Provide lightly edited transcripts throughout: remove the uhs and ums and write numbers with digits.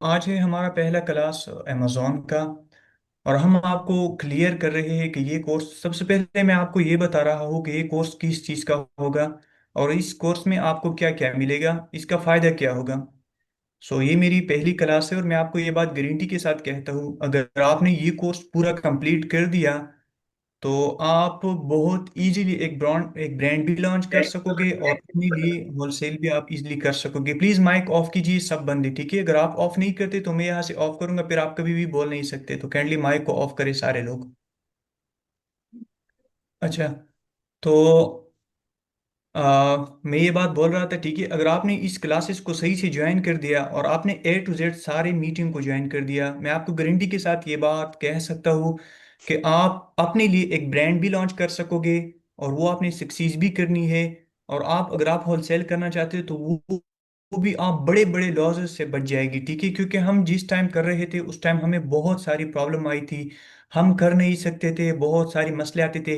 आज है हमारा पहला क्लास अमेज़ॉन का। और हम आपको क्लियर कर रहे हैं कि ये कोर्स, सबसे पहले मैं आपको ये बता रहा हूँ कि ये कोर्स किस चीज़ का होगा और इस कोर्स में आपको क्या क्या मिलेगा, इसका फ़ायदा क्या होगा। ये मेरी पहली क्लास है और मैं आपको ये बात गारंटी के साथ कहता हूँ, अगर आपने ये कोर्स पूरा कंप्लीट कर दिया तो आप बहुत इजीली एक ब्रांड भी लॉन्च कर सकोगे और अपने लिए होलसेल भी आप इजीली कर सकोगे। प्लीज माइक ऑफ कीजिए सब बंदे, ठीक है? अगर आप ऑफ नहीं करते तो मैं यहाँ से ऑफ करूंगा, फिर आप कभी भी बोल नहीं सकते, तो काइंडली माइक को ऑफ करें सारे लोग। अच्छा, तो मैं ये बात बोल रहा था, ठीक है, अगर आपने इस क्लासेस को सही से ज्वाइन कर दिया और आपने A to Z सारे मीटिंग को ज्वाइन कर दिया, मैं आपको गारंटी के साथ ये बात कह सकता हूँ कि आप अपने लिए एक ब्रांड भी लॉन्च कर सकोगे और वो आपने सक्सीड भी करनी है। और आप अगर आप होलसेल करना चाहते हो तो वो भी आप बड़े बड़े लॉसेस से बच जाएगी, ठीक है? क्योंकि हम जिस टाइम कर रहे थे उस टाइम हमें बहुत सारी प्रॉब्लम आई थी, हम कर नहीं सकते थे, बहुत सारी मसले आते थे।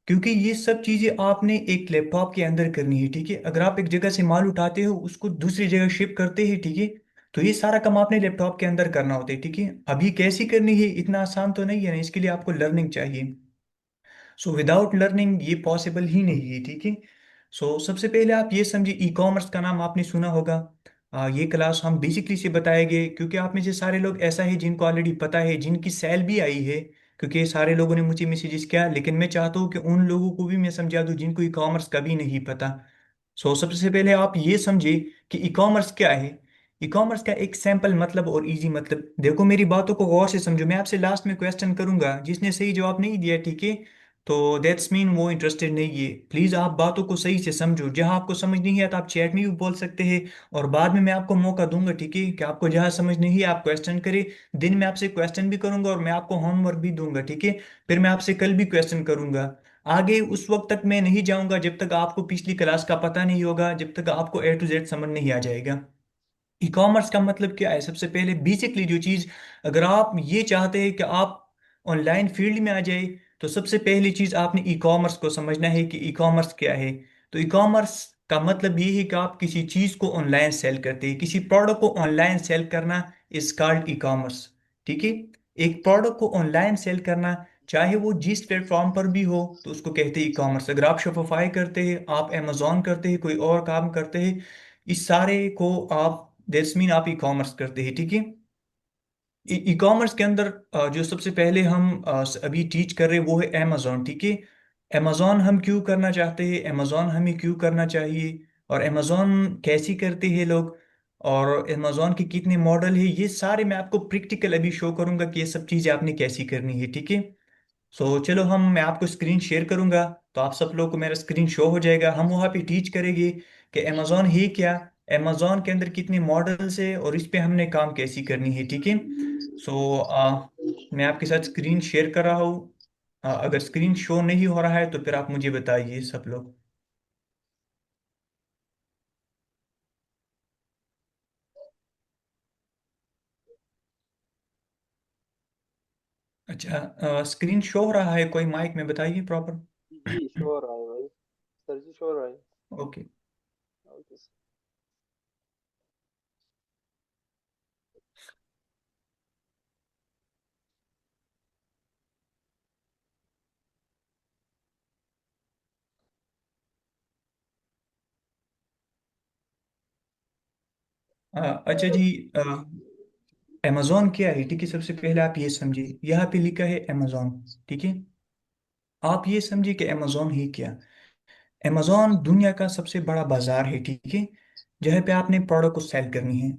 क्योंकि ये सब चीजें आपने एक लैपटॉप के अंदर करनी है, ठीक है? अगर आप एक जगह से माल उठाते हो उसको दूसरी जगह शिप करते हैं, ठीक है, तो ये सारा काम आपने लैपटॉप के अंदर करना होता है, ठीक है? अभी कैसी करनी है, इतना आसान तो नहीं है ना, इसके लिए आपको लर्निंग चाहिए। विदाउट लर्निंग ये पॉसिबल ही नहीं है, ठीक है? सबसे पहले आप ये समझिए, ई कॉमर्स का नाम आपने सुना होगा। ये क्लास हम बेसिकली से बताएंगे क्योंकि आप में से सारे लोग ऐसा है जिनको ऑलरेडी पता है, जिनकी सेल भी आई है, क्योंकि सारे लोगों ने मुझे मैसेजेस किया, लेकिन मैं चाहता हूँ कि उन लोगों को भी मैं समझा दूँ जिनको ई कॉमर्स कभी नहीं पता। सबसे पहले आप ये समझिए कि ई कॉमर्स क्या है। ई कॉमर्स का एक सैंपल मतलब और इजी मतलब, देखो मेरी बातों को गौर से समझो, मैं आपसे लास्ट में क्वेश्चन करूंगा, जिसने सही जवाब नहीं दिया, ठीक है, तो दैट्स मीन वो इंटरेस्टेड नहीं है। प्लीज आप बातों को सही से समझो, जहां आपको समझ नहीं है तो आप चैट में भी बोल सकते हैं और बाद में मैं आपको मौका दूंगा, ठीक है, कि आपको जहां समझ नहीं है आप क्वेश्चन करें। दिन में आपसे क्वेश्चन भी करूंगा और मैं आपको होमवर्क भी दूंगा, ठीक है? फिर मैं आपसे कल भी क्वेश्चन करूंगा। आगे उस वक्त तक मैं नहीं जाऊंगा जब तक आपको पिछली क्लास का पता नहीं होगा, जब तक आपको A to Z समझ नहीं आ जाएगा। ई कॉमर्स का मतलब क्या है? सबसे पहले बेसिकली जो चीज, अगर आप ये चाहते हैं कि आप ऑनलाइन फील्ड में आ जाए, तो सबसे पहली चीज आपने ई कॉमर्स को समझना है कि ई कॉमर्स क्या है। तो ई कॉमर्स का मतलब ये है कि आप किसी चीज को ऑनलाइन सेल करते हैं, किसी प्रोडक्ट को ऑनलाइन सेल करना इज कॉल्ड ई कॉमर्स, ठीक है? एक प्रोडक्ट को ऑनलाइन सेल करना, चाहे वो जिस प्लेटफॉर्म पर भी हो, तो उसको कहते हैं ई कॉमर्स। अगर आप शोपिफाई करते हैं, आप अमेजोन करते हैं, कोई और काम करते हैं, इस सारे को आप, दैट्स मीन आप ई कॉमर्स करते हैं, ठीक है? ई कॉमर्स के अंदर जो सबसे पहले हम अभी टीच कर रहे हैं वो है अमेजोन, ठीक है? अमेजोन हम क्यों करना चाहते हैं, अमेजोन हमें क्यों करना चाहिए, और अमेजोन कैसी करते हैं लोग, और अमेजोन के कितने मॉडल है, ये सारे मैं आपको प्रैक्टिकल अभी शो करूंगा कि ये सब चीज़ें आपने कैसी करनी है, ठीक है? चलो, मैं आपको स्क्रीन शेयर करूंगा, तो आप सब लोग को मेरा स्क्रीन शो हो जाएगा। हम वहाँ पे टीच करेंगे कि अमेजोन है क्या, अमेजोन के अंदर कितने मॉडल्स है और इस पे हमने काम कैसी करनी है, ठीक है? मैं आपके साथ स्क्रीन शेयर कर रहा हूँ। अगर स्क्रीन शो नहीं हो रहा है तो फिर आप मुझे बताइए सब लोग। अच्छा, स्क्रीन शो हो रहा है, कोई माइक में बताइए प्रॉपर। जी जी, शो हो रहा है भाई। सर जी, शो हो रहा है। ओके। Okay sir. अच्छा जी, अमेजोन क्या है, ठीक है? सबसे पहले आप ये समझिए, यहाँ पे लिखा है अमेजोन, ठीक है? आप ये समझिए कि अमेजोन ही क्या। अमेजोन दुनिया का सबसे बड़ा बाजार है, ठीक है, जहाँ पे आपने प्रोडक्ट को सेल करनी है।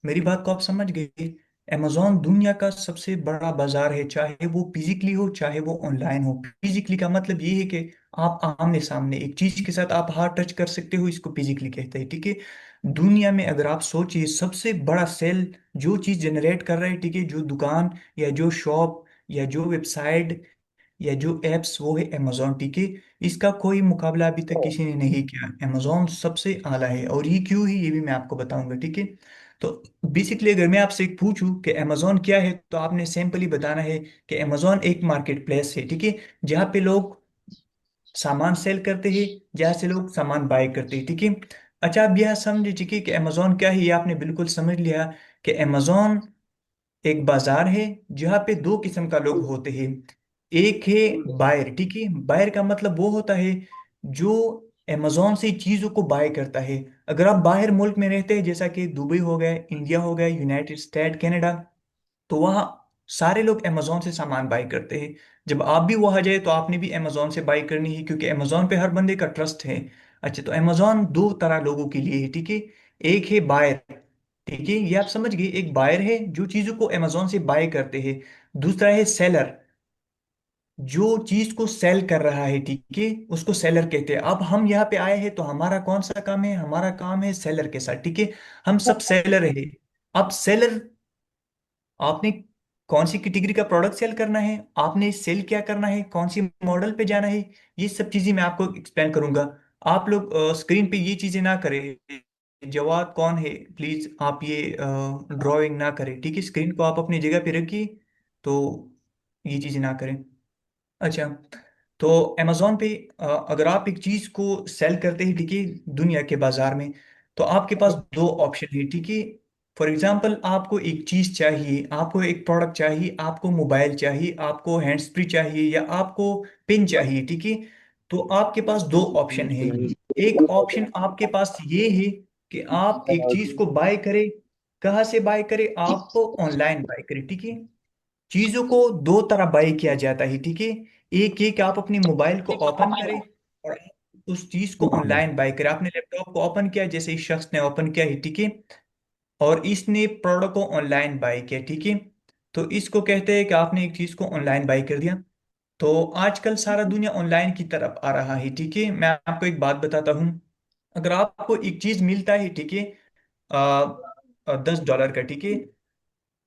मेरी बात को आप समझ गए? अमेजोन दुनिया का सबसे बड़ा बाजार है, चाहे वो फिजिकली हो चाहे वो ऑनलाइन हो। फिजिकली का मतलब ये है कि आप आमने सामने एक चीज के साथ आप हाथ टच कर सकते हो, इसको फिजिकली कहते हैं, ठीक है? दुनिया में अगर आप सोचिए सबसे बड़ा सेल जो चीज जनरेट कर रहा है, ठीक है, जो दुकान या जो शॉप या जो वेबसाइट या जो एप्स, वो है अमेजोन, ठीक है? इसका कोई मुकाबला अभी तक किसी ने नहीं किया। अमेजोन सबसे आला है, और ये क्यों है ये भी मैं आपको बताऊंगा, ठीक है? तो बेसिकली अगर मैं आपसे एक पूछूं कि अमेजोन क्या है, तो आपने सिंपली बताना है कि अमेजोन एक मार्केट प्लेस है, ठीक है, जहाँ पे लोग सामान सेल करते हैं, जहाँ से लोग सामान बाय करते हैं, ठीक है? अच्छा, आप यह समझ, ठीक है, कि अमेजोन क्या है, ये आपने बिल्कुल समझ लिया कि अमेजोन एक बाजार है जहाँ पे दो किस्म का लोग होते हैं। एक है बायर, ठीक है। बायर का मतलब वो होता है जो अमेजोन से चीजों को बाय करता है। अगर आप बाहर मुल्क में रहते हैं, जैसा कि दुबई हो गया, इंडिया हो गया, यूनाइटेड स्टेट, कनाडा, तो वहाँ सारे लोग अमेजोन से सामान बाय करते हैं। जब आप भी वहाँ जाए तो आपने भी अमेजोन से बाय करनी है, क्योंकि अमेजोन पे हर बंदे का ट्रस्ट है। अच्छा, तो अमेजोन दो तरह लोगों के लिए है, ठीक है। एक है बायर, ठीक है, ये आप समझ गए। एक बायर है जो चीजों को अमेजोन से बाय करते हैं। दूसरा है सेलर, जो चीज को सेल कर रहा है, ठीक है, उसको सेलर कहते हैं। अब हम यहाँ पे आए हैं तो हमारा कौन सा काम है? हमारा काम है सेलर के साथ, ठीक है। हम सब सेलर है। अब सेलर, आपने कौन सी कैटेगरी का प्रोडक्ट सेल करना है, आपने सेल क्या करना है, कौन सी मॉडल पे जाना है, ये सब चीजें मैं आपको एक्सप्लेन करूंगा। आप लोग स्क्रीन पे ये चीजें ना करें। जवाब कौन है, प्लीज आप ये ड्राइंग ना करें, ठीक है। स्क्रीन को आप अपनी जगह पे रखिए, तो ये चीजें ना करें। अच्छा, तो अमेजोन पे अगर आप एक चीज को सेल करते हैं, ठीक है, दुनिया के बाजार में, तो आपके पास दो ऑप्शन है, ठीक है। फॉर एग्जांपल, आपको एक चीज चाहिए, आपको एक प्रोडक्ट चाहिए, आपको मोबाइल चाहिए, आपको हैंड्स फ्री चाहिए, या आपको पिन चाहिए, ठीक है। तो आपके पास दो ऑप्शन है। एक ऑप्शन आपके पास ये है कि आप एक चीज को बाय करें। कहाँ से बाय करें? आप ऑनलाइन बाय करें, ठीक है। चीजों को दो तरह बाय किया जाता है, ठीक है। एक ये कि आप अपने मोबाइल को ओपन करें और आप उस चीज को ऑनलाइन बाय करें। आपने लैपटॉप को ओपन किया, जैसे इस शख्स ने ओपन किया है, ठीक है, और इसने प्रोडक्ट को ऑनलाइन बाय किया, ठीक है। तो इसको कहते हैं कि आपने एक चीज को ऑनलाइन बाय कर दिया। तो आजकल सारा दुनिया ऑनलाइन की तरफ आ रहा है, ठीक है। मैं आपको एक बात बताता हूँ। अगर आपको एक चीज मिलता है, ठीक है, 10 डॉलर का, ठीक है,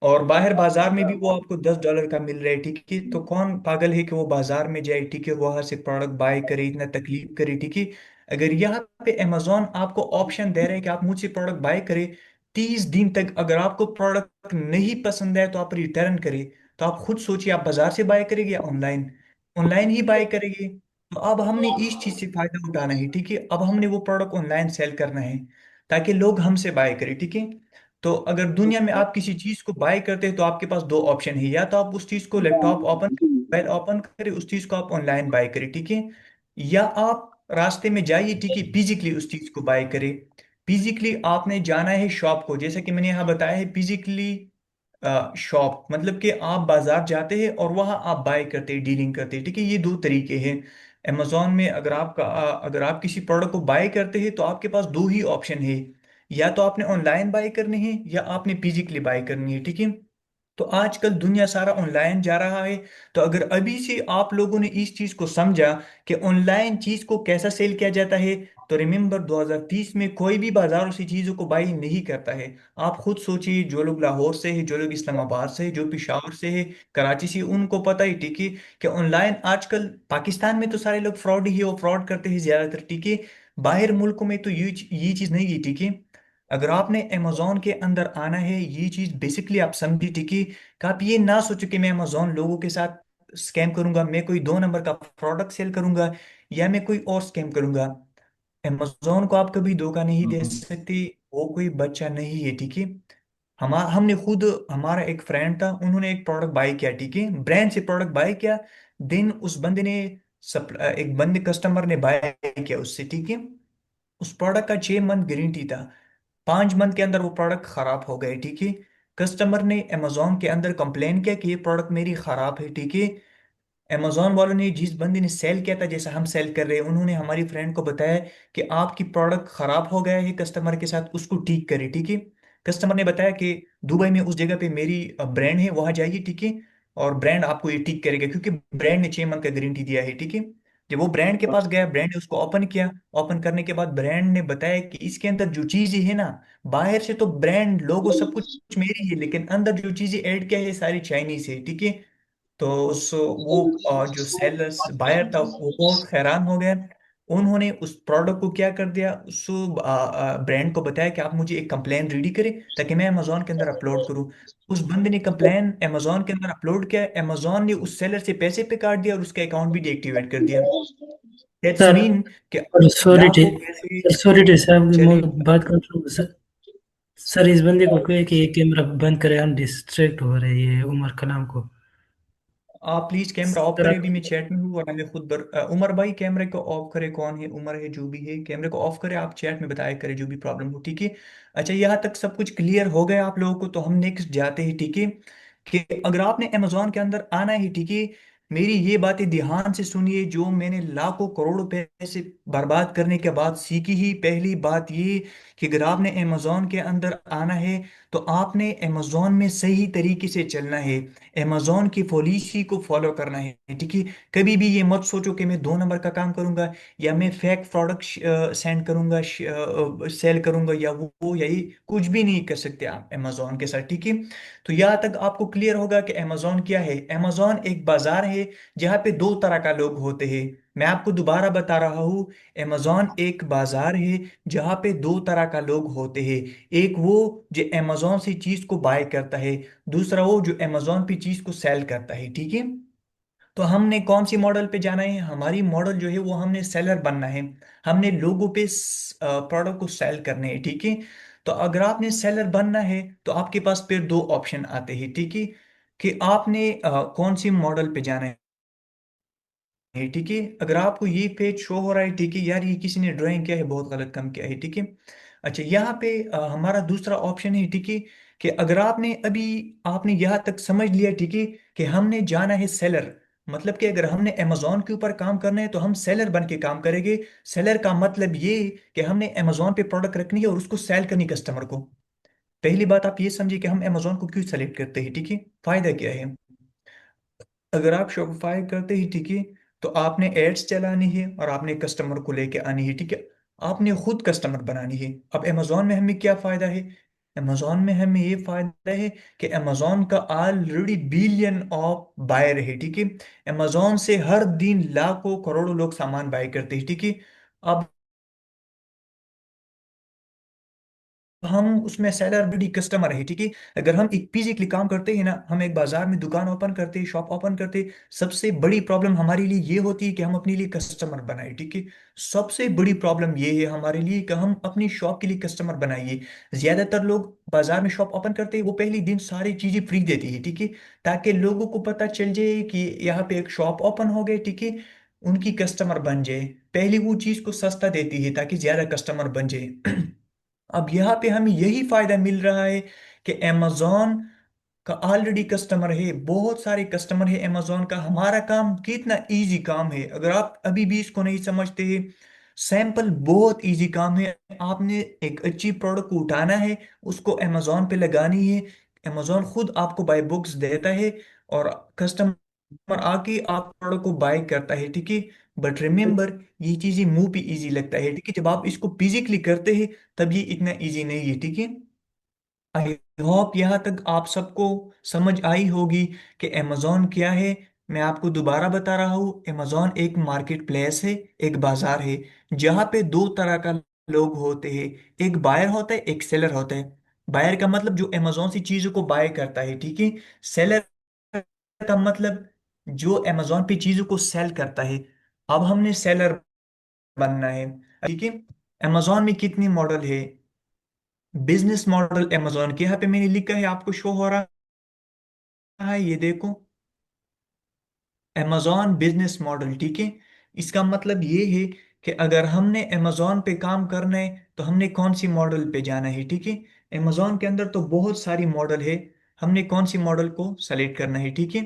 और बाहर बाजार में भी वो आपको 10 डॉलर का मिल रहा है, ठीक है, तो कौन पागल है कि वो बाजार में जाए, ठीक है, वहां से प्रोडक्ट बाय करे, इतना तकलीफ करे, ठीक है। अगर यहाँ पे अमेजोन आपको ऑप्शन दे रहे हैं कि आप मुझसे प्रोडक्ट बाय करें, 30 दिन तक, अगर आपको प्रोडक्ट नहीं पसंद है तो आप रिटर्न करें। तो आप खुद सोचिए, आप बाजार से बाय करेंगे या ऑनलाइन? ऑनलाइन ही बाय करेंगे। तो अब हमने इस चीज से फायदा उठाना है, ठीक है। अब हमने वो प्रोडक्ट ऑनलाइन सेल करना है ताकि लोग हमसे बाय करें, ठीक है। तो अगर दुनिया में आप किसी चीज को बाय करते हैं तो आपके पास दो ऑप्शन है। या तो आप उस चीज को लैपटॉप ओपन, मोबाइल ओपन करें, उस चीज को आप ऑनलाइन बाय करें, ठीक है। या आप रास्ते में जाइए, ठीक है, फिजिकली उस चीज को बाय करें। फिजिकली आपने जाना है शॉप को, जैसे कि मैंने यहाँ बताया है, फिजिकली शॉप मतलब कि आप बाजार जाते हैं और वहां आप बाय करते हैं, डीलिंग करते हैं, ठीक है। ये दो तरीके हैं। अमेजोन में अगर आप किसी प्रोडक्ट को बाय करते हैं तो आपके पास दो ही ऑप्शन है। या तो आपने ऑनलाइन बाय करनी है या आपने फिजिकली बाय करनी है, ठीक है। तो आजकल दुनिया सारा ऑनलाइन जा रहा है। तो अगर अभी से आप लोगों ने इस चीज को समझा कि ऑनलाइन चीज को कैसा सेल किया जाता है, तो रिमेम्बर 2030 में कोई भी बाजारों से चीजों को बाई नहीं करता है। आप खुद सोचिए, जो लोग लाहौर से है, जो लोग इस्लामाबाद से है, जो पेशावर से है, कराची से, उनको पता ही, ठीक है, कि ऑनलाइन आजकल पाकिस्तान में तो सारे लोग फ्रॉड ही है, वो फ्रॉड करते हैं ज्यादातर, ठीक है। बाहर मुल्कों में तो ये चीज नहीं है, ठीक है। अगर आपने अमेजोन के अंदर आना है, ये चीज बेसिकली आप समझी, ठीक है, कि आप ये ना सोचो कि मैं अमेजोन लोगों के साथ स्कैम करूंगा, मैं कोई 2 नंबर का प्रोडक्ट सेल करूंगा, या मैं कोई और स्कैम करूंगा। अमेजोन को आप कभी धोखा नहीं दे सकते। वो कोई बच्चा नहीं है, ठीक है। हमने खुद, हमारा एक फ्रेंड था, उन्होंने एक प्रोडक्ट बाय किया, ठीक है, ब्रांड से प्रोडक्ट बाय किया। देन उस बंदे ने एक बंदे कस्टमर ने बाय किया उससे, ठीक है। उस प्रोडक्ट का 6 मंथ गारंटी था। 5 मंथ के अंदर वो प्रोडक्ट खराब हो गए, ठीक है। कस्टमर ने अमेजोन के अंदर कंप्लेन किया कि ये प्रोडक्ट मेरी खराब है, ठीक है। अमेजोन वालों ने, जिस बंदे ने सेल किया था, जैसा हम सेल कर रहे हैं, उन्होंने हमारी फ्रेंड को बताया कि आपकी प्रोडक्ट खराब हो गया है, कस्टमर के साथ उसको ठीक करे, ठीक है। कस्टमर ने बताया कि दुबई में उस जगह पे मेरी ब्रांड है, वहां जाइए, ठीक है, और ब्रांड आपको ये ठीक करेगा, क्योंकि ब्रांड ने 6 मंथ का गारंटी दिया है, ठीक है। जब वो ब्रांड के पास गया, ब्रांड ने उसको ओपन किया। ओपन करने के बाद ब्रांड ने बताया कि इसके अंदर जो चीजें है ना, बाहर से तो ब्रांड लोगो सब कुछ मेरी है, लेकिन अंदर जो चीजें ऐड किया है सारी चाइनीज है, ठीक है। तो वो जो सेलर्स बायर था वो बहुत हैरान हो गया। उन्होंने उस प्रोडक्ट को क्या कर दिया, उस ब्रांड को बताया कि आप मुझे एक कंप्लेन रेडी करें ताकि मैं अमेजोन के अंदर अपलोड करूं। उस बंदे ने कंप्लेन अमेजोन के अंदर अपलोड किया, अमेजोन ने उस सेलर से पैसे पे काट दिया और उसका अकाउंट भी डीएक्टिवेट कर दिया। दैट्स सर मीन कि सॉरी या टी तो पैसे सर सॉरी टी साहब चले। बात कर रहा हूँ सर। सर इस बंदे को और कहे कि ये कैमरा बंद करे, हम डिस्ट्रैक्ट हो रहे हैं ये उमर कलाम को। आप प्लीज कैमरा ऑफ सर करें, आप। अभी मैं चैट में हूँ और मैंने खुद उमर भाई कैमरे को ऑफ करे, कौन है उमर है जो भी है, कैमरे को ऑफ करे, आप चैट में बताया करें जो भी प्रॉब्लम हो, ठीक है। अच्छा, यहाँ तक सब कुछ क्लियर हो गया आप लोगों को, तो हम नेक्स्ट जाते हैं, ठीक है। कि अगर आपने अमेजोन के अंदर आना है, ठीक है, मेरी ये बातें ध्यान से सुनिए, जो मैंने लाखों करोड़ों पैसे बर्बाद करने के बाद सीखी ही पहली बात ये, कि अगर आपने अमेजोन के अंदर आना है तो आपने अमेजोन में सही तरीके से चलना है, अमेजोन की पॉलिसी को फॉलो करना है, ठीक है। कभी भी ये मत सोचो कि मैं 2 नंबर का काम करूंगा, या मैं फेक प्रोडक्ट सेंड करूंगा, सेल करूंगा, या वो यही कुछ भी नहीं कर सकते आप अमेजोन के साथ, ठीक है। तो यहाँ तक आपको क्लियर होगा कि अमेजोन क्या है। अमेजोन एक बाजार है जहाँ पे दो तरह का लोग होते हैं। मैं आपको दोबारा बता रहा हूँ, अमेजोन एक बाजार है जहाँ पे दो तरह का लोग होते हैं। एक वो जो अमेजोन से चीज को बाय करता है, दूसरा वो जो अमेजोन पे चीज को सेल करता है, ठीक है। तो हमने कौन सी मॉडल पे जाना है, हमारी मॉडल जो है वो हमने सेलर बनना है, हमने लोगों पे प्रोडक्ट को सेल करने हैं, ठीक है। तो अगर आपने सेलर बनना है तो आपके पास फिर दो ऑप्शन आते हैं, ठीक है, कि आपने कौन सी मॉडल पे जाना है, ठीक है। अगर आपको ये पेज शो हो रहा है, ठीक है, यार ये किसी ने ड्राइंग किया है, बहुत गलत काम किया है, ठीक है। अच्छा, यहाँ पे हमारा दूसरा ऑप्शन है, ठीक है, कि अगर आपने अभी आपने यहाँ तक समझ लिया, ठीक है, कि हमने जाना है सेलर, मतलब कि अगर हमने अमेजोन के ऊपर काम करना है तो हम सेलर बन के काम करेंगे। सेलर का मतलब ये कि हमने अमेजोन पे प्रोडक्ट रखनी है और उसको सेल करनी कस्टमर को। पहली बात आप ये समझिए कि हम अमेजोन को क्यों सेलेक्ट करते हैं, ठीक है, फायदा क्या है। अगर आप शॉपिफाई करते ही, ठीक है, तो आपने एड्स चलानी है और आपने कस्टमर को लेके आनी है, ठीक है, आपने खुद कस्टमर बनानी है। अब अमेजोन में हमें क्या फायदा है, अमेजोन में हमें ये फायदा है कि अमेजोन का ऑलरेडी बिलियन ऑफ बायर है, ठीक है। अमेजोन से हर दिन लाखों करोड़ों लोग सामान बाय करते हैं, ठीक है। अब हम उसमें सेलर बड़ी कस्टमर है, ठीक है। अगर हम एक फिजिकली काम करते हैं ना, हम एक बाजार में दुकान ओपन करते हैं, शॉप ओपन करते हैं, सबसे बड़ी प्रॉब्लम हमारे लिए ये होती है कि हम अपने लिए कस्टमर बनाए, ठीक है। सबसे बड़ी प्रॉब्लम ये है हमारे लिए कि हम अपनी शॉप के लिए कस्टमर बनाइए। ज्यादातर लोग बाजार में शॉप ओपन करते हैं, वो पहले दिन सारी चीजें फ्री देती है, ठीक है, ताकि लोगों को पता चल जाए कि यहाँ पे एक शॉप ओपन हो गई, ठीक है, उनकी कस्टमर बन जाए। पहले वो चीज को सस्ता देती है ताकि ज्यादा कस्टमर बन जाए। अब यहाँ पे हमें यही फायदा मिल रहा है कि amazon का ऑलरेडी कस्टमर है, बहुत सारे कस्टमर है amazon का। हमारा काम कितना इजी काम है, अगर आप अभी भी इसको नहीं समझते हैं, सैंपल बहुत इजी काम है। आपने एक अच्छी प्रोडक्ट को उठाना है, उसको amazon पे लगानी है, amazon खुद आपको बाय बुक्स देता है, और कस्टमर आके आप प्रोडक्ट को बाय करता है, ठीक है। बट रिमेंबर, ये चीजें मुंह पे इजी लगता है, ठीक है, जब आप इसको फिजिकली करते हैं तब ये इतना इजी नहीं है, ठीक है। आई होप यहाँ तक आप सबको समझ आई होगी कि अमेजोन क्या है। मैं आपको दोबारा बता रहा हूँ, अमेजोन एक मार्केट प्लेस है, एक बाजार है, जहाँ पे दो तरह का लोग होते हैं। एक बायर होता है, एक सेलर होता है। बायर का मतलब जो अमेजोन से चीजों को बाय करता है, ठीक है। सेलर का मतलब जो अमेजोन पे चीजों को सेल करता है। अब हमने सेलर बनना है, ठीक है। अमेजोन में कितनी मॉडल है, बिजनेस मॉडल अमेजोन के यहाँ पे मैंने लिखा है, आपको शो हो रहा है, ये देखो, अमेजोन बिजनेस मॉडल, ठीक है। इसका मतलब ये है कि अगर हमने अमेजोन पे काम करना है तो हमने कौन सी मॉडल पे जाना है, ठीक है। अमेजोन के अंदर तो बहुत सारी मॉडल है, हमने कौन सी मॉडल को सेलेक्ट करना है, ठीक है।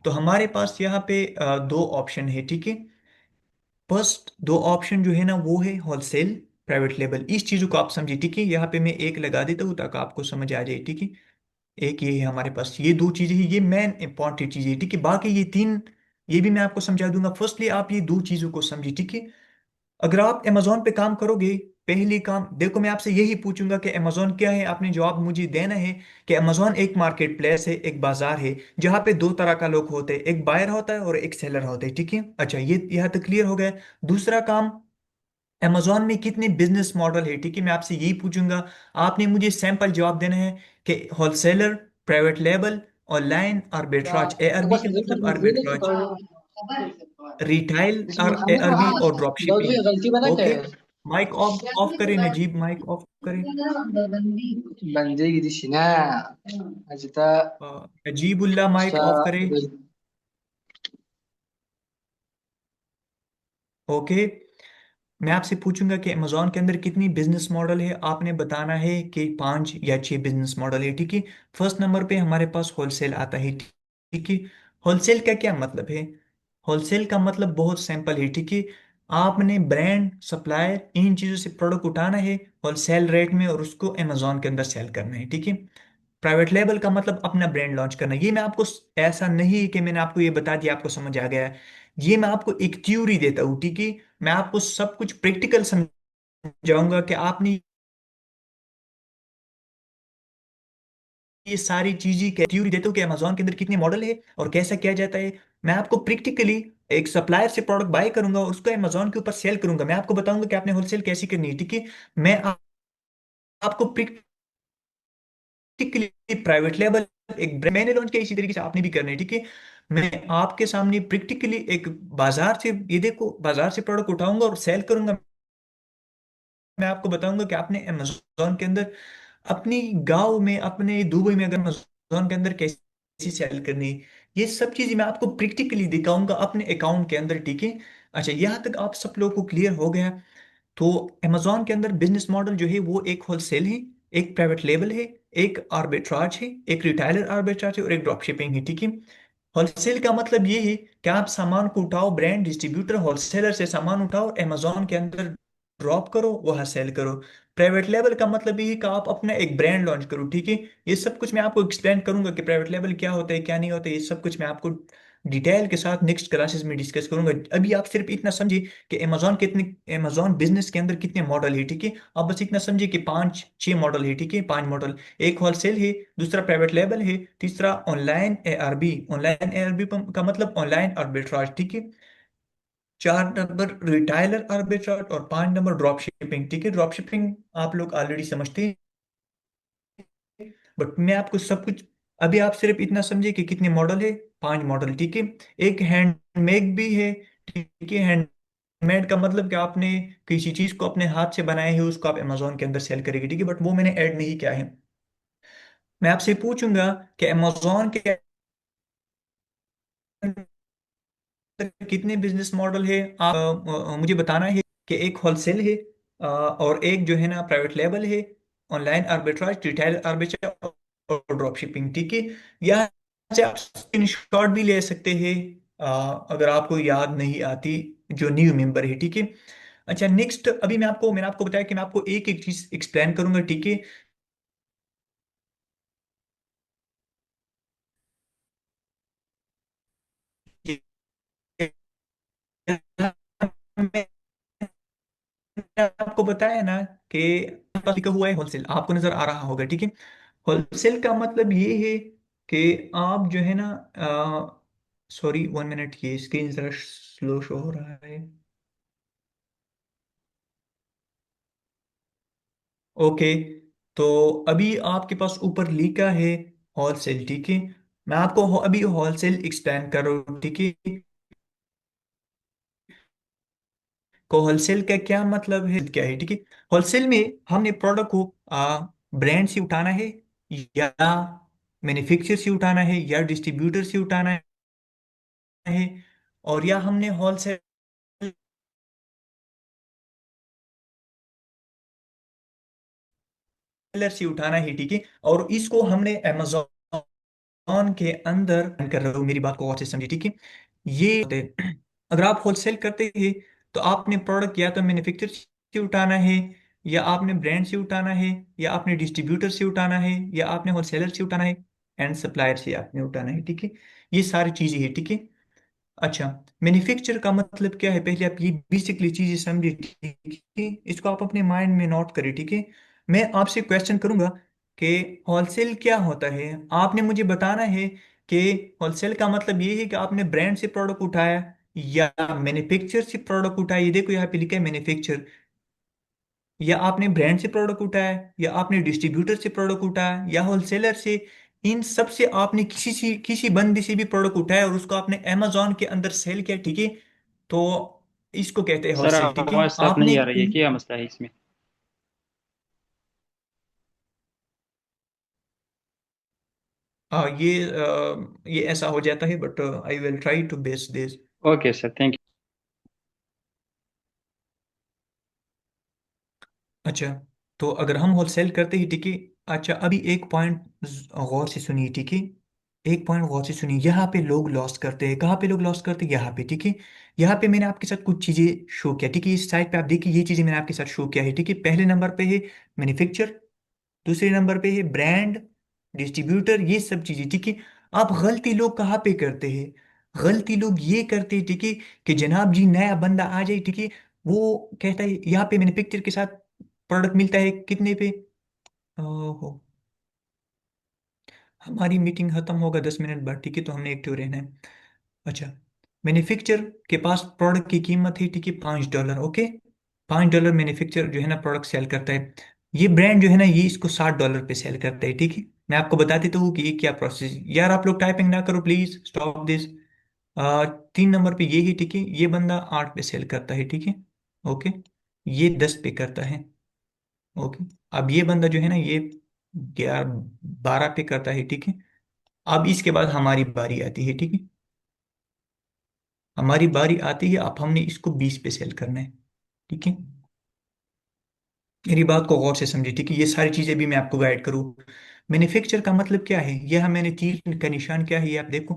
तो हमारे पास यहाँ पे दो ऑप्शन है, ठीक है। फर्स्ट दो ऑप्शन जो है ना वो है होलसेल, प्राइवेट लेबल। इस चीजों को आप समझिए, ठीक है, यहाँ पे मैं एक लगा देता हूँ ताकि आपको समझ आ जाए, ठीक है। एक ये है हमारे पास, ये दो चीजें हैं, ये मेन इंपॉर्टेंट चीजें हैं, ठीक है। बाकी ये तीन, ये भी मैं आपको समझा दूंगा। फर्स्टली आप ये दो चीजों को समझिए, ठीक है। अगर आप अमेजोन पे काम करोगे, पहली काम देखो, मैं आपसे यही पूछूंगा कि अमेजोन क्या है, आपने जवाब मुझे देना है कि अमेजोन एक मार्केट प्लेस है, एक बाजार है, जहाँ पे दो तरह का लोग होते हैं, एक बायर होता है और एक सेलर होता है, ठीक है। अच्छा, ये यहाँ तक क्लियर हो गया। दूसरा काम, अमेजोन में कितने बिजनेस मॉडल है, ठीक है, मैं आपसे यही पूछूंगा। आपने मुझे सैंपल जवाब देना है कि wholesaler, private label, online, arbitrage, ARB का मतलब आर्बिट्राज, रिटेल और एआरबी और ड्रॉप दो जी शिपिंग। गलती बना क्या ओके, है? माइक ऑफ ऑफ करें नजीब, माइक ऑफ करें। बंदे की दिशना अजता नजीबुल्ला माइक सा ऑफ करें। ओके। मैं आपसे पूछूंगा कि अमेजोन के अंदर कितनी बिजनेस मॉडल है, आपने बताना है कि 5 या 6 बिजनेस मॉडल है, ठीक है। फर्स्ट नंबर पे हमारे पास होलसेल आता है, ठीक है। होलसेल का क्या मतलब है? होलसेल का मतलब बहुत सिंपल है, ठीक है। आपने ब्रांड, सप्लायर, इन चीज़ों से प्रोडक्ट उठाना है होलसेल रेट में और उसको अमेजोन के अंदर सेल करना है, ठीक है। प्राइवेट लेबल का मतलब अपना ब्रांड लॉन्च करना। ये मैं आपको, ऐसा नहीं है कि मैंने आपको ये बता दिया आपको समझ आ गया है। ये मैं आपको एक थ्योरी देता हूँ, ठीक है। मैं आपको सब कुछ प्रैक्टिकल समझाऊंगा कि आपने ये सारी चीजें थ्योरी देता हूँ कि अमेजोन के अंदर कितने मॉडल है और कैसा किया जाता है। मैं आपको प्रैक्टिकली एक सप्लायर से प्रोडक्ट बाय करूंगा और उसको अमेजोन के ऊपर सेल करूंगा। मैं आपको बताऊंगा कि आपने होलसेल कैसी करनी है, ठीक है। मैं आपको प्रैक्टिकली प्राइवेट लेवल एक मैंने लॉन्च किया, इसी तरीके से आपने भी करना है, ठीक है। मैं आपके सामने प्रैक्टिकली एक बाजार से, ये देखो, बाजार से प्रोडक्ट उठाऊंगा और सेल करूंगा। मैं आपको बताऊंगा कि आपने अमेजोन के अंदर अपनी गांव में, अपने दुबई में अगर अमेजोन के अंदर कैसी सेल करनी है, ये सब चीजें मैं आपको प्रैक्टिकली दिखाऊंगा अपने अकाउंट के अंदर, ठीक है। अच्छा, यहाँ तक आप सब लोगों को क्लियर हो गया? तो अमेजोन के अंदर बिजनेस मॉडल जो है वो एक होलसेल है, एक प्राइवेट लेबल है, एक आर्बिट्राज है, एक रिटेलर आर्बिट्राज है और एक ड्रॉप शिपिंग है, ठीक है। होलसेल का मतलब ये है कि आप सामान को उठाओ, ब्रांड, डिस्ट्रीब्यूटर, होलसेलर से सामान उठाओ, अमेजोन के अंदर ड्रॉप करो, वहां सेल करो। प्राइवेट लेवल का मतलब ये है कि आप अपना एक ब्रांड लॉन्च करो, ठीक है। ये सब कुछ मैं आपको एक्सप्लेन करूंगा कि प्राइवेट लेवल क्या होता है क्या नहीं होता है, ये सब कुछ मैं आपको डिटेल के साथ नेक्स्ट क्लासेस में डिस्कस करूंगा। अभी आप सिर्फ इतना समझिए कि अमेजोन बिजनेस के अंदर कितने मॉडल है, ठीक है। आप बस इतना समझिए कि 5 6 मॉडल है, ठीक है, 5 मॉडल। एक होलसेल है, दूसरा प्राइवेट लेबल है, तीसरा ऑनलाइन एआरबी। ऑनलाइन एआरबी का मतलब ऑनलाइन आर्बिट्राज, ठीक है। 4 नंबर रिटाइलर आर्बिट्राज और 5 नंबर ड्रॉप शिपिंग, ठीक है। ड्रॉप शिपिंग आप लोग ऑलरेडी समझते हैं, बट मैं आपको सब कुछ, अभी आप सिर्फ इतना समझिए कि कितने मॉडल है। 5 मॉडल, ठीक है। एक हैंडमेड भी है, ठीक है। हैंडमेड का मतलब कि आपने किसी चीज को अपने हाथ से बनाया है, उसको आप अमेजोन के अंदर सेल करेंगे, ठीक है, बट वो मैंने ऐड नहीं किया है। मैं आपसे पूछूंगा कि अमेजोन के कितने बिजनेस मॉडल है, आप मुझे बताना है कि एक होलसेल है, और एक जो है ना प्राइवेट लेबल है, ऑनलाइन आर्बिट्राज, रिटेल आर्बिट्राज और ड्रॉप शिपिंग, ठीक है। यहाँ से आप स्क्रीनशॉट भी ले सकते हैं, अगर आपको याद नहीं आती, जो न्यू मेंबर है, ठीक है। अच्छा, नेक्स्ट, अभी मैंने आपको बताया कि मैं आपको एक एक चीज एक्सप्लेन करूंगा, ठीक है। मैं आपको बताया ना कि लिखा हुआ है होलसेल, आपको नजर आ रहा होगा, ठीक है। होलसेल का मतलब ये है कि आप जो है ना, सॉरी 1 मिनट, ये स्क्रीन जरा स्लो शो हो रहा है। ओके। तो अभी आपके पास ऊपर लिखा है होलसेल, ठीक है। मैं आपको अभी होलसेल एक्सप्लेन कर रहा हूँ, ठीक है। को होलसेल का क्या मतलब है, क्या है, ठीक है। होलसेल में हमने प्रोडक्ट को ब्रांड से उठाना है, या मैन्युफैक्चर से उठाना है, या डिस्ट्रीब्यूटर से उठाना है, और या हमने होलसेल सेलर से उठाना है, ठीक है। और इसको हमने अमेजोन के अंदर कर रहे हो, मेरी बात को और से समझिए, ठीक है। ये होते हैं। अगर आप होलसेल करते हैं तो आपने प्रोडक्ट या तो मैन्युफैक्चर से उठाना है, या आपने ब्रांड से उठाना है, या आपने डिस्ट्रीब्यूटर से उठाना है, या आपने होलसेलर से उठाना है, एंड सप्लायर से आपने उठाना है, ठीक है। ये सारी चीजें हैं, ठीक है। अच्छा, मैन्युफैक्चर का मतलब क्या है, पहले आप ये बेसिकली चीजें समझिए, ठीक है। इसको आप अपने माइंड में नोट करिए, ठीक है। मैं आपसे क्वेश्चन करूंगा कि होलसेल क्या होता है, आपने मुझे बताना है कि होलसेल का मतलब ये है कि आपने ब्रांड से प्रोडक्ट उठाया या मैन्युफैक्चर से प्रोडक्ट उठाया, ये देखो यहाँ पे लिखा है मैन्युफैक्चर, या आपने ब्रांड से प्रोडक्ट उठाया, या आपने डिस्ट्रीब्यूटर से प्रोडक्ट उठाया, या होलसेलर से। इन सब से आपने किसी बंदे से भी प्रोडक्ट उठाया और उसको आपने अमेजोन के अंदर सेल किया, ठीक है। तो इसको कहते हैं सर होलसेल, ठीक है। आवाज़ साफ आपने नहीं आ रही है, क्या मसला है इसमें? ये ऐसा हो जाता है, but I will try to base this. Okay sir, thank अच्छा, तो अगर हम होलसेल करते ही, ठीक है। अच्छा, अभी एक पॉइंट गौर से सुनिए, ठीक है। एक पॉइंट गौर से सुनिए, यहाँ पे लोग लॉस करते हैं। कहाँ पे लोग लॉस करते हैं? यहाँ पे, ठीक है। यहाँ पे मैंने आपके साथ कुछ चीजें शो किया, ठीक है। इस साइड पे आप देखिए, ये चीजें मैंने आपके साथ शो किया है, ठीक है। पहले नंबर पे है मैन्युफैक्चर, दूसरे नंबर पे है ब्रांड, डिस्ट्रीब्यूटर, ये सब चीजें, ठीक है। आप गलती लोग कहाँ पे करते हैं? गलती लोग ये करते हैं, ठीक है, कि जनाब जी नया बंदा आ जाए, ठीक है। वो कहता है यहाँ पे मैन्युफैक्चर के साथ प्रोडक्ट मिलता है कितने पे। ओहो, हमारी मीटिंग खत्म होगा 10 मिनट बाद, ठीक है, तो हमने एक्टिव रहना है। अच्छा, मैन्युफैक्चर के पास प्रोडक्ट की कीमत है, ठीक है, $5, ओके। $5 मैन्युफैक्चर जो है ना प्रोडक्ट सेल करता है। ये ब्रांड जो है ना, ये इसको $60 पे सेल करता है, ठीक है। मैं आपको बता देता हूँ कि ये क्या प्रोसेस। यार आप लोग टाइपिंग ना करो प्लीज, स्टॉप दिस। 3 नंबर पे ये ही, ठीक है। ये बंदा 8 पे सेल करता है, ठीक है, ओके। ये 10 पे करता है, ओके। अब ये बंदा जो है ना, ये 12 पे करता है, ठीक है। अब इसके बाद हमारी बारी आती है, ठीक है। हमारी बारी आती है, अब हमने इसको 20 पे सेल करना है, ठीक है। मेरी बात को गौर से समझे, ठीक है। ये सारी चीजें भी मैं आपको गाइड करूँ। मैन्युफैक्चर का मतलब क्या है? यह मैंने तीर का निशान क्या है, ये आप देखो।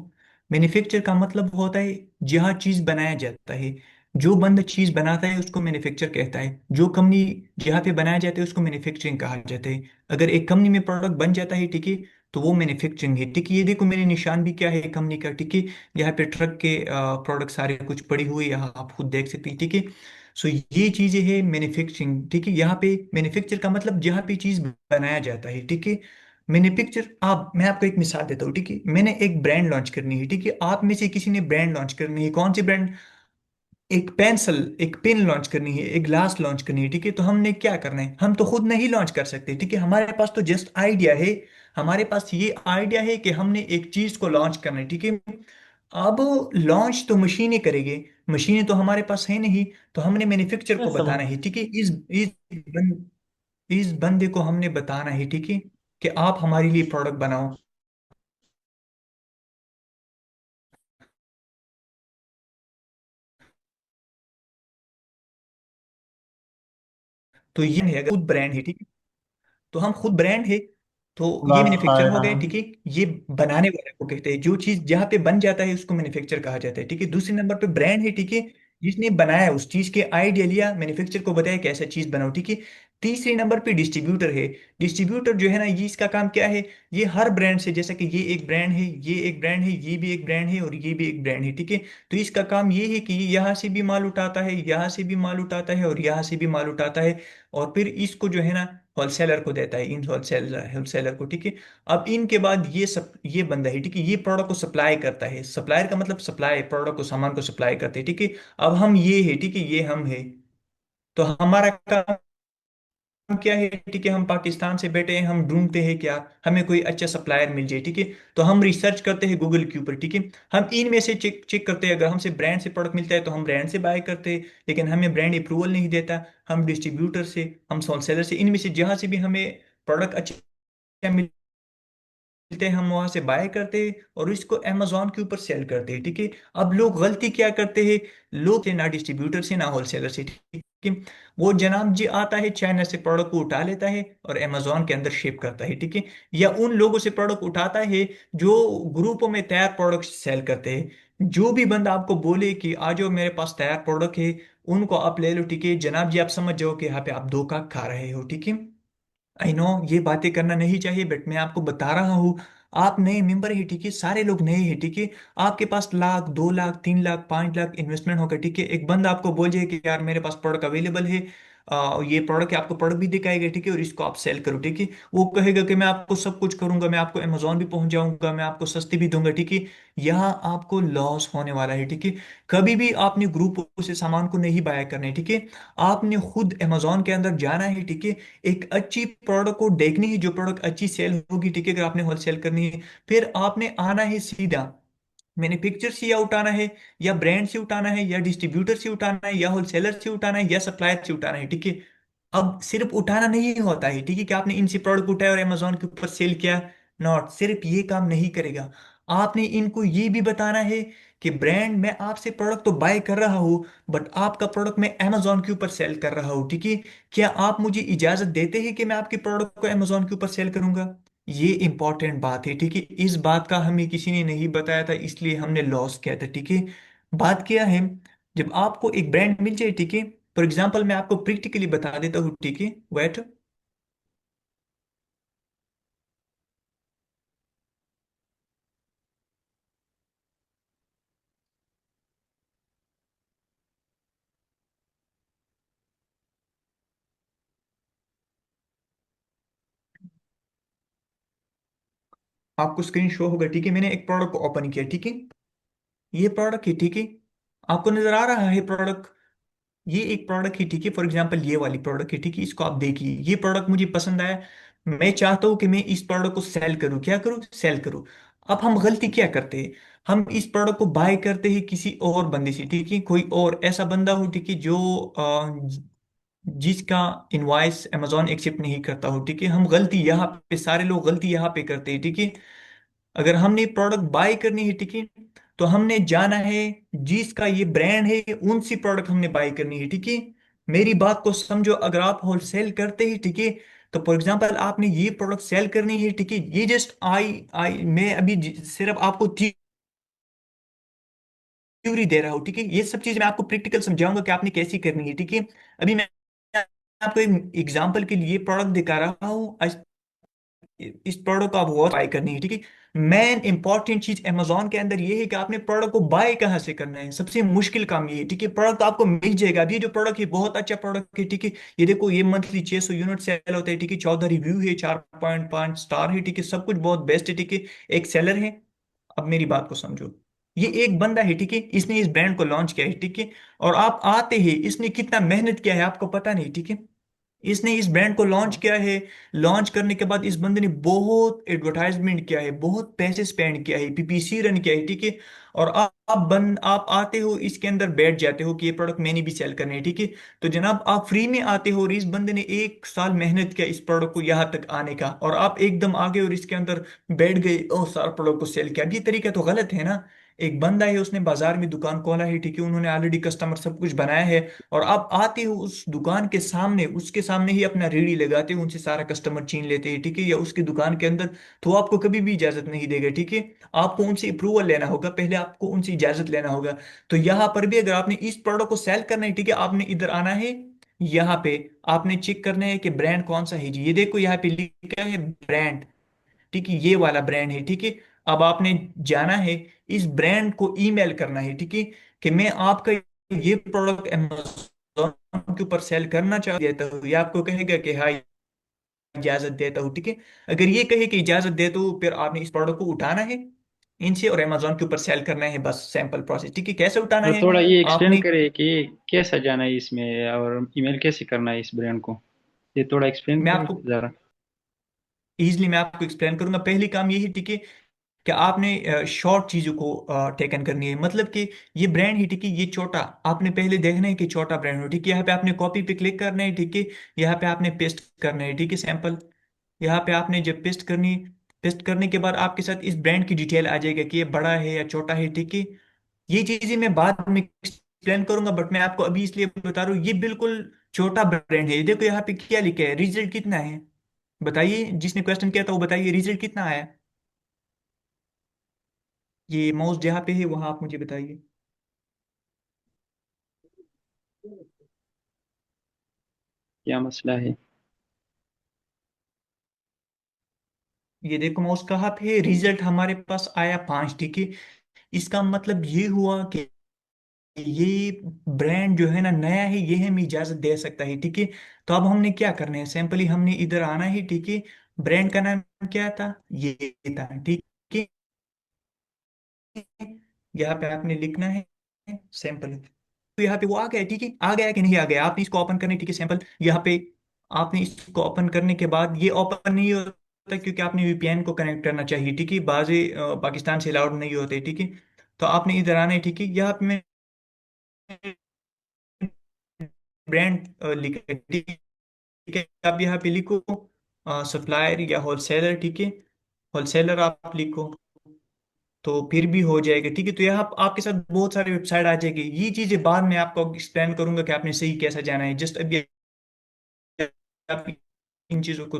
मैन्युफैक्चर का मतलब होता है जहाँ चीज बनाया जाता है। जो बंदा चीज बनाता है उसको मैन्युफैक्चर कहता है। जो कंपनी जहाँ पे बनाया जाता है उसको मैन्युफैक्चरिंग कहा जाता है। अगर एक कंपनी में प्रोडक्ट बन जाता है, ठीक है, तो वो मैन्युफैक्चरिंग है, ठीक है। ये देखो मेरे निशान भी क्या है कंपनी का, ठीक है। यहाँ पे ट्रक के प्रोडक्ट सारे कुछ पड़ी हुई, यहाँ आप खुद देख सकते हैं, ठीक है। सो ये चीजें है मैन्युफैक्चरिंग, ठीक है। यहाँ पे मैन्युफैक्चर का मतलब जहाँ पे चीज बनाया जाता है, ठीक है। मैन्युफैक्चर, आप मैं आपको एक मिसाल देता हूँ, ठीक है। मैंने एक ब्रांड लॉन्च करनी है, ठीक है। आप में से किसी ने ब्रांड लॉन्च करनी है, कौन सी ब्रांड? एक पेंसिल, एक पेन लॉन्च करनी है, एक ग्लास लॉन्च करनी है, ठीक है। तो हमने क्या करना है? हम तो खुद नहीं लॉन्च कर सकते, ठीक है। हमारे पास तो जस्ट आइडिया है। हमारे पास ये आइडिया है कि हमने एक चीज को लॉन्च करना है, ठीक है। अब लॉन्च तो मशीनें करेंगे, मशीनें तो हमारे पास है नहीं। तो हमने मैन्युफैक्चर को बताना यू। है, ठीक है। इस बंदे को हमने बताना है, ठीक है, कि आप हमारे लिए प्रोडक्ट बनाओ। तो ये है, अगर खुद ब्रांड है, ठीक है। तो हम खुद ब्रांड है, तो ये बस मैन्युफैक्चर हो आया। गए, ठीक है। ये बनाने वाले को कहते हैं, जो चीज जहाँ पे बन जाता है उसको मैन्युफैक्चर कहा जाता है, ठीक है। दूसरे नंबर पे ब्रांड है, ठीक है। जिसने बनाया उस चीज के आइडिया लिया, मैन्युफैक्चर को बताया कि ऐसा चीज बनाओ, ठीक है। तीसरे नंबर पे डिस्ट्रीब्यूटर है। डिस्ट्रीब्यूटर जो है ना, ये इसका काम क्या है? ये हर ब्रांड से, जैसा कि ये एक ब्रांड है, ये एक ब्रांड है, ये भी एक ब्रांड है, और ये भी एक ब्रांड है, ठीक है। तो इसका काम ये है कि ये यहाँ से भी माल उठाता है, यहाँ से भी माल उठाता है, और यहाँ से भी माल उठाता है। और फिर इसको जो है ना होलसेलर को देता है, इन होलसेलर को, ठीक है। अब इनके बाद ये बंदा है, ठीक है, ये प्रोडक्ट को सप्लाई करता है। सप्लायर का मतलब सप्लाई, प्रोडक्ट को, सामान को सप्लाई करते हैं, ठीक है। अब हम ये है, ठीक है, ये हम है। तो हमारा काम क्या है, ठीक है। हम पाकिस्तान से बैठे हैं, हम ढूंढते हैं क्या, हमें कोई अच्छा सप्लायर मिल जाए, ठीक है। तो हम रिसर्च करते हैं गूगल के ऊपर, ठीक है। हम इनमें से चेक चेक करते हैं, अगर हमसे ब्रांड से प्रोडक्ट मिलता है तो हम ब्रांड से बाय करते हैं। लेकिन हमें ब्रांड अप्रूवल नहीं देता, हम डिस्ट्रीब्यूटर से, हम होलसेलर से, इनमें से जहां से भी हमें प्रोडक्ट अच्छा मिलते हैं हम वहां से बाय करते हैं, और इसको अमेजोन के ऊपर सेल करते हैं, ठीक है। अब लोग गलती क्या करते हैं? लोग थे ना डिस्ट्रीब्यूटर से ना होलसेलर से, ठीक है। वो जनाब जी आता है, चाइना से प्रोडक्ट को उठा लेता है और अमेजोन के अंदर शिप करता है, ठीक है। या उन लोगों से प्रोडक्ट उठाता है जो ग्रुपों में तैयार प्रोडक्ट सेल करते हैं। जो भी बंदा आपको बोले कि आ जाओ मेरे पास तैयार प्रोडक्ट है, उनको आप ले लो, ठीक है। जनाब जी आप समझ जाओ कि यहाँ पे आप धोखा खा रहे हो, ठीक है। आई नो ये बातें करना नहीं चाहिए, बट मैं आपको बता रहा हूँ। आप नए मेंबर है, ठीक है, सारे लोग नए हैं, ठीक है। आपके पास लाख, 2 लाख, 3 लाख, 5 लाख इन्वेस्टमेंट होगा, ठीक है। एक बंदा आपको बोल जाए कि यार मेरे पास प्रोडक्ट अवेलेबल है, ये प्रोडक्ट है, आपको प्रोडक्ट भी दिखाएगा, ठीक है, और इसको आप सेल करो, ठीक है। वो कहेगा कि मैं आपको सब कुछ करूंगा, मैं आपको अमेजोन भी पहुंच जाऊंगा, मैं आपको सस्ती भी दूंगा, ठीक है। यहाँ आपको लॉस होने वाला है, ठीक है। कभी भी आपने ग्रुप से सामान को नहीं बाय करना है, ठीक है। आपने खुद अमेजोन के अंदर जाना है, ठीक है। एक अच्छी प्रोडक्ट को देखनी है, जो प्रोडक्ट अच्छी सेल होगी, ठीक है, अगर आपने होलसेल करनी है। फिर आपने आना है सीधा मैंने पिक्चर से या उठाना है, या ब्रांड से उठाना है, या डिस्ट्रीब्यूटर से उठाना है, या होलसेलर से उठाना है, या सप्लायर से उठाना है, ठीक है। अब सिर्फ उठाना नहीं होता है, ठीक है, कि आपने इनसे प्रोडक्ट उठाया और अमेजोन के ऊपर सेल किया। नॉट सिर्फ ये काम नहीं करेगा। आपने इनको ये भी बताना है कि ब्रांड, मैं आपसे प्रोडक्ट तो बाय कर रहा हूँ, बट आपका प्रोडक्ट मैं अमेजोन के ऊपर सेल कर रहा हूँ, ठीक है। क्या आप मुझे इजाजत देते हैं कि मैं आपके प्रोडक्ट को अमेजोन के ऊपर सेल करूंगा? ये इंपॉर्टेंट बात है, ठीक है। इस बात का हमें किसी ने नहीं बताया था, इसलिए हमने लॉस किया था, ठीक है। बात क्या है, जब आपको एक ब्रांड मिल जाए, ठीक है, फॉर एग्जाम्पल मैं आपको प्रैक्टिकली बता देता हूँ, ठीक है, वेट। आपको स्क्रीन शो होगा, ठीक है। मैंने एक प्रोडक्ट को ओपन किया, ठीक है। ये प्रोडक्ट है, ठीक है। आपको नजर आ रहा है प्रोडक्ट? ये एक प्रोडक्ट है, ठीक है। फॉर एग्जांपल ये वाली प्रोडक्ट है, ठीक है। इसको आप देखिए, ये प्रोडक्ट मुझे पसंद आया। मैं चाहता हूं कि मैं इस प्रोडक्ट को सेल करूं। क्या करूं? सेल करूं। अब हम गलती क्या करते हैं, हम इस प्रोडक्ट को बाय करते हैं किसी और बंदे से, ठीक है। कोई और ऐसा बंदा हो, ठीक है, जो जिसका इनवॉइस अमेजोन एक्सेप्ट नहीं करता हो, ठीक है। हम गलती यहाँ पे, सारे लोग गलती यहाँ पे करते हैं, ठीक है। अगर हमने प्रोडक्ट बाय करनी है, ठीक है, तो हमने जाना है जिसका ये ब्रांड है, उनसी प्रोडक्ट हमने बाय करनी है, ठीक है। मेरी बात को समझो, अगर आप होलसेल करते हैं, ठीक है, तो फॉर एग्जांपल आपने ये प्रोडक्ट सेल करनी है, ठीक है। ये जस्ट आई आई मैं अभी सिर्फ आपको थ्योरी दे रहा हूँ, ठीक है। ये सब चीज मैं आपको प्रैक्टिकल समझाऊंगा कि आपने कैसी करनी है, ठीक है। अभी मैं आपको एक एग्जांपल के लिए प्रोडक्ट दिखा रहा हूँ। इस प्रोडक्ट को आप वो बाय करनी है, ठीक है। मेन इंपॉर्टेंट चीज अमेजोन के अंदर ये है कि आपने प्रोडक्ट को बाय कहाँ से करना है। सबसे मुश्किल काम ये है, ठीक है। प्रोडक्ट आपको मिल जाएगा। अभी ये जो प्रोडक्ट है बहुत अच्छा प्रोडक्ट है, ठीक है। ये देखो, ये मंथली 600 यूनिट सेल होता है, ठीक है। 14 रिव्यू है, 4.5 स्टार है, ठीक है। सब कुछ बहुत बेस्ट है, ठीक है। एक सेलर है। अब मेरी बात को समझो, ये एक बंदा है, ठीक है। इसने इस ब्रांड को लॉन्च किया है, ठीक है। और आप आते हैं, इसने कितना मेहनत किया है आपको पता नहीं, ठीक है। इसने इस ब्रांड को लॉन्च किया है। लॉन्च करने के बाद इस बंदे ने बहुत एडवर्टाइजमेंट किया है, बहुत पैसे स्पेंड किया है, पीपीसी रन किया है, ठीक है। और आप आते हो, इसके अंदर बैठ जाते हो कि ये प्रोडक्ट मैंने भी सेल करने है, ठीक है। तो जनाब, आप फ्री में आते हो, और इस बंदे ने 1 साल मेहनत किया इस प्रोडक्ट को यहाँ तक आने का, और आप एकदम आ गए और इसके अंदर बैठ गए, ओ सारा प्रोडक्ट को सेल किया। अब ये तरीका तो गलत है ना। एक बंदा है, उसने बाजार में दुकान खोला है, ठीक है। उन्होंने ऑलरेडी कस्टमर सब कुछ बनाया है, और आप आते हो उस दुकान के सामने, उसके सामने ही अपना रेडी लगाते हो, उनसे सारा कस्टमर छीन लेते हैं, ठीक है, या उसकी दुकान के अंदर। तो वो आपको कभी भी इजाजत नहीं देगा, ठीक है। आपको उनसे अप्रूवल लेना होगा, पहले आपको उनसे इजाजत लेना होगा। तो यहाँ पर भी अगर आपने इस प्रोडक्ट को सेल करना है, ठीक है, आपने इधर आना है। यहाँ पे आपने चेक करना है कि ब्रांड कौन सा है जी। ये देखो, यहाँ पे लिखा है ब्रांड, ठीक है, ये वाला ब्रांड है, ठीक है। अब आपने जाना है, इस ब्रांड को ईमेल करना है, ठीक है, कि मैं आपका ये प्रोडक्ट अमेज़न के ऊपर सेल करना चाहता हूँ। ये आपको कहेगा कि हाँ, इजाजत देता हूँ, ठीक है। अगर ये कहे कि इजाजत दे, तो फिर आपने इस प्रोडक्ट को उठाना है इनसे, और अमेज़न के ऊपर सेल करना है, बस सिंपल प्रोसेस, ठीक है। कैसे उठाना और है थोड़ा ये एक्सप्लेन आपने? करें कि कैसा जाना है इसमें और ईमेल कैसे करना है इस ब्रांड को। ये थोड़ा एक्सप्लेन मैं करें आपको जरा। इजली मैं आपको एक्सप्लेन करूंगा। पहली काम ये है, ठीक है, कि आपने शॉर्ट चीजों को टेकन करनी है। मतलब कि ये ब्रांड ही, ठीक है, ये छोटा, आपने पहले देखना है कि छोटा ब्रांड हो, ठीक है। यहाँ पे आपने कॉपी पे क्लिक करना है, ठीक है। यहाँ पे आपने पेस्ट करना है, ठीक है, सैंपल। यहाँ पे आपने जब पेस्ट करने के बाद आपके साथ इस ब्रांड की डिटेल आ जाएगा कि ये बड़ा है या छोटा है, ठीक है। ये चीजें मैं बाद में एक्सप्लेन करूंगा, बट मैं आपको अभी इसलिए बता रहा हूँ, ये बिल्कुल छोटा ब्रांड है। ये देखो, यहाँ पे क्या लिखा है, रिजल्ट कितना है? बताइए, जिसने क्वेश्चन किया था वो बताइए, रिजल्ट कितना आया? ये माउस जहाँ पे है वहां आप मुझे बताइए। क्या मसला है। ये देखो, माउस कहाँ पे है, रिजल्ट हमारे पास आया 5, ठीक है। इसका मतलब ये हुआ कि ये ब्रांड जो है ना, नया है, ये हमें इजाजत दे सकता है, ठीक है। तो अब हमने क्या करना है, सिंपली हमने इधर आना है, ठीक है। ब्रांड का नाम क्या था? ये था, ठीक है। यहाँ पे आपने लिखना है सैंपल। तो यहाँ पे वो आ गया, ठीक है। आ गया कि नहीं आ गया, आपने इसको ओपन करना है, ठीक है, सैंपल। यहाँ पे आपने इसको ओपन करने के बाद ये ओपन नहीं होता, क्योंकि आपने वीपीएन को कनेक्ट करना चाहिए, ठीक है। बाजे पाकिस्तान से अलाउड नहीं होते, ठीक है। तो आपने इधर आना है, ठीक है। यहाँ पे मैं ब्रांड लिखा है, ठीक है। आप यहाँ पे लिखो सप्लायर या होलसेलर, ठीक है। होलसेलर आप लिखो तो फिर भी हो जाएगा, ठीक है। तो यहाँ आपके साथ बहुत सारी वेबसाइट आ जाएगी। ये चीजें बाद में आपको एक्सप्लेन करूंगा कि आपने सही कैसा जाना है। जस्ट अभी आप इन चीजों को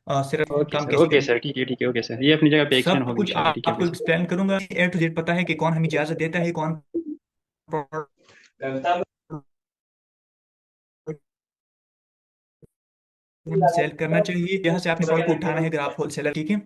सिर्फ ओके काम सर, कैसे ओके करें, सर, ठीक है ठीक है, ओके सर, ये अपनी जगह पे एक्सप्लेन सब हो गई कुछ चलो, ठीक है, ओके आपको सर। एक्सप्लेन करूंगा। A to Z पता है कि कौन हमें इजाजत देता है, कौन प्रोडक्ट हमें सेल करना चाहिए। यहाँ से आपने प्रोडक्ट को उठाना है अगर आप होलसेलर, ठीक है।